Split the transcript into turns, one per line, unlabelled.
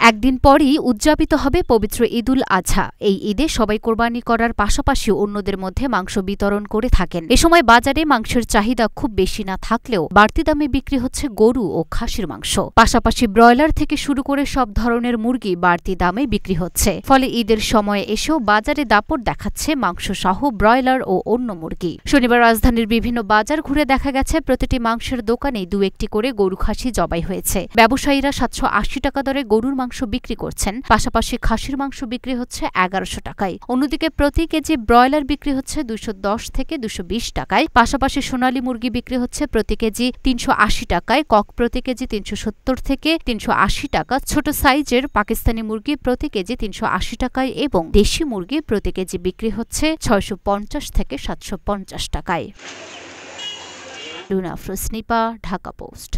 একদিন পরই উদযাপিত হবে পবিত্র ঈদুল আজহা। এই ঈদে সবাই কোরবানি করার পাশাপাশি অন্যদের মধ্যে মাংস বিতরণ করে থাকেন। এ সময় বাজারে মাংসের চাহিদা খুব বেশি না থাকলেও বাড়তি দামে বিক্রি হচ্ছে গরু ও খাসির মাংস। পাশাপাশি ব্রয়লার থেকে শুরু করে সব ধরনের মুরগি বাড়তি দামে বিক্রি হচ্ছে। ফলে ঈদের সময়ে এসেও বাজারে দাপট দেখাচ্ছে মাংস সহ ব্রয়লার ও অন্য মুরগি। শনিবার রাজধানীর বিভিন্ন বাজার ঘুরে দেখা গেছে প্রতিটি মাংসের দোকানেই 2-1টি করে গরু খাসি জবাই হয়েছে। ব্যবসায়ীরা 780 টাকা দরে গরুর মাংস বিক্রি করছেন, পাশাপাশি খাসির মাংস বিক্রি হচ্ছে 1100 টাকায়। অন্যদিকে প্রতি কেজি ব্রয়লার বিক্রি হচ্ছে 210 থেকে 220 টাকায়। পাশাপাশি সোনালী মুরগি বিক্রি হচ্ছে প্রতি কেজি 380 টাকায়, কক প্রতি কেজি 370 থেকে 380 টাকা, ছোট সাইজের পাকিস্তানি মুরগি প্রতি কেজি 380 টাকায় এবং দেশি মুরগি প্রতি কেজি বিক্রি হচ্ছে 650 থেকে 750 টাকায়। লুনা আফরোজ, নিপা, ঢাকা পোস্ট।